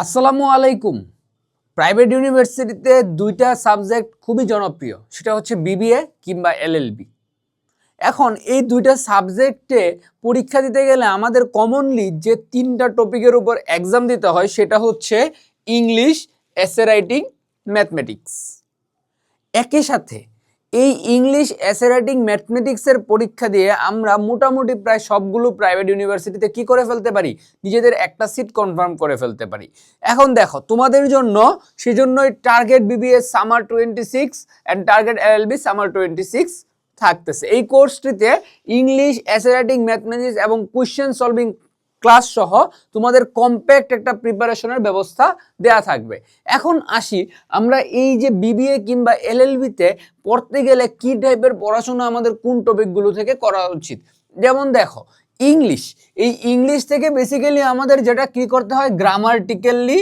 আসসালামু আলাইকুম। প্রাইভেট ইউনিভার্সিটিতে দুইটা সাবজেক্ট খুবই জনপ্রিয়, সেটা হচ্ছে বিবিএ কিংবা এলএলবি। এখন এই দুইটা সাবজেক্টে পরীক্ষা দিতে গেলে আমাদের কমনলি যে তিনটা টপিকের উপর এক্সাম দিতে হয় সেটা হচ্ছে ইংলিশ, এসে রাইটিং, ম্যাথমেটিক্স। একই সাথে এই ইংলিশ, এসে রাইটিং, ম্যাথমেটিক্সের পরীক্ষা দিয়ে আমরা মোটামুটি প্রায় সবগুলো প্রাইভেট ইউনিভার্সিটিতে কি করে ফেলতে পারি, নিজেদের একটা সিট কনফার্ম করে ফেলতে পারি। এখন দেখো তোমাদের জন্য সেজন্যই target BBA summer 26 and target LLB summer 26 থাকতেছে। এই কোর্সটিতে ইংলিশ, এসে রাইটিং, ম্যাথমেটিক্স এবং কোশ্চেন সলভিং ক্লাস সহ তোমাদের কম্প্যাক্ট একটা প্রিপারেশনের ব্যবস্থা দেয়া থাকবে। এখন আসি আমরা এই যে বিবিএ কিংবা এলএলবিতে পড়তে গেলে কি টাইপের পড়াশোনা আমাদের কোন টপিকগুলো থেকে করা উচিত। যেমন দেখো ইংলিশ, এই ইংলিশ থেকে বেসিক্যালি আমাদের যেটা কি করতে হয়, গ্রামাটিক্যালি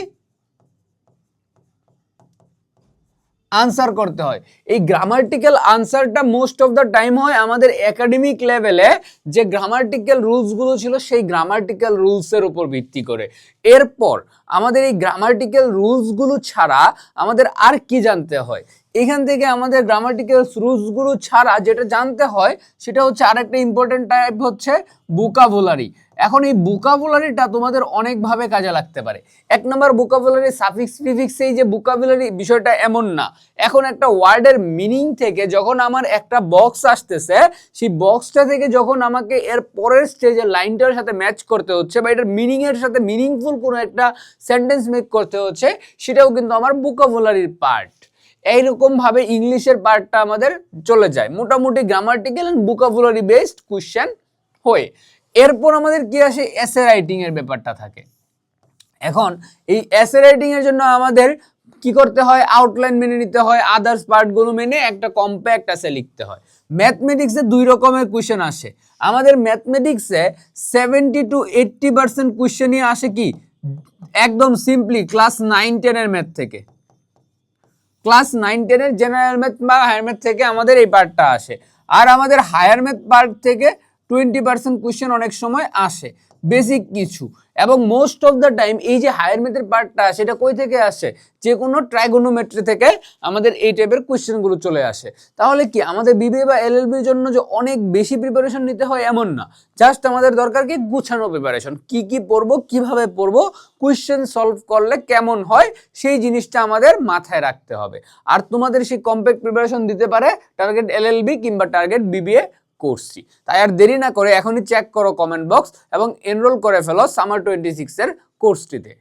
আনসার করতে হয়। এই গ্রামাটিক্যাল আনসারটা মোস্ট অফ দ্য টাইম হয় আমাদের একাডেমিক লেভেলে যে গ্রামাটিক্যাল রুলসগুলো ছিল সেই গ্রামাটিক্যাল রুলসের উপর ভিত্তি করে। এরপর আমাদের এই গ্রামাটিক্যাল রুলসগুলো ছাড়া আমাদের আর কি জানতে হয়, এখান থেকে আমাদের গ্রামাটিক্যাল রুলসগুলো ছাড়া যেটা জানতে হয় সেটা হচ্ছে আরেকটা ইম্পর্টেন্ট টাইপ হচ্ছে ভোকাবুলারি। এখন এই ভোকাবুলারিটা তোমাদের অনেকভাবে কাজে লাগতে পারে। এক নম্বর ভোকাবুলারি সাফিক্স প্রিফিক্স, এই যে ভোকাবুলারি বিষয়টা এমন না, এখন একটা ওয়ার্ডের মিনিং থেকে যখন আমার একটা বক্স আসতেছে সেই বক্সটা থেকে যখন আমাকে এর পরের স্টেজে লাইনটার সাথে ম্যাচ করতে হচ্ছে বা এটার মিনিং এর সাথে মিনিংফুল কোনো একটা সেন্টেন্স মেক করতে হচ্ছে, সেটাও কিন্তু আমার ভোকাবুলারির পার্ট। এইরকম ভাবে ইংলিশের পার্টটা আমাদের চলে যায় মোটামুটি grammatical and vocabulary based question হয়ে। এরপর আমাদের কি আসে, এসে রাইটিং এর ব্যাপারটা থাকে। এখন এই এসে রাইটিং এর জন্য আমাদের কি করতে হয়, আউটলাইন মেনে নিতে হয়, আদার্স পার্টগুলো মেনে একটা কম্প্যাক্ট এসে লিখতে হয়। ম্যাথমেটিক্সে দুই রকমের কোশ্চেন আসে আমাদের। ম্যাথমেটিক্সে 70 to 80% কোশ্চেনই আসে কি একদম সিম্পলি ক্লাস 9-10 এর ম্যাথ থেকে। ক্লাস 9-10 এর জেনারেল ম্যাথ বা হায়ার ম্যাথ থেকে আমাদের এই পার্টটা আসে। আর আমাদের হায়ার ম্যাথ পার্ট থেকে 20% কোশ্চেন অনেক সময় আসে বেসিক কিছু। এবং মোস্ট অফ দ্য টাইম এই যে হায়ার ম্যাথের পার্টটা সেটা কই থেকে আসে, যে কোনো ট্রাইগোনোমেট্রি থেকে আমাদের এই টাইপের কোশ্চেনগুলো চলে আসে। তাহলে কি আমাদের বিবিএ বা এলএলবির জন্য যে অনেক বেশি প্রিপারেশন নিতে হয় এমন না, জাস্ট আমাদের দরকার কি গুছানো প্রিপারেশন, কি কি পড়বো, কিভাবে পড়বো, কোশ্চেন সলভ করলে কেমন হয় সেই জিনিসটা আমাদের মাথায় রাখতে হবে। আর তোমাদের সেই কম্প্যাক্ট প্রিপারেশন দিতে পারে টার্গেট এলএলবি কিংবা টার্গেট বিবিএ কোর্সটি। তাই আর দেরি না করে এখনই চেক করো কমেন্ট বক্স এবং এনরোল করে ফেলো সামার 26 এর কোর্সটিতে।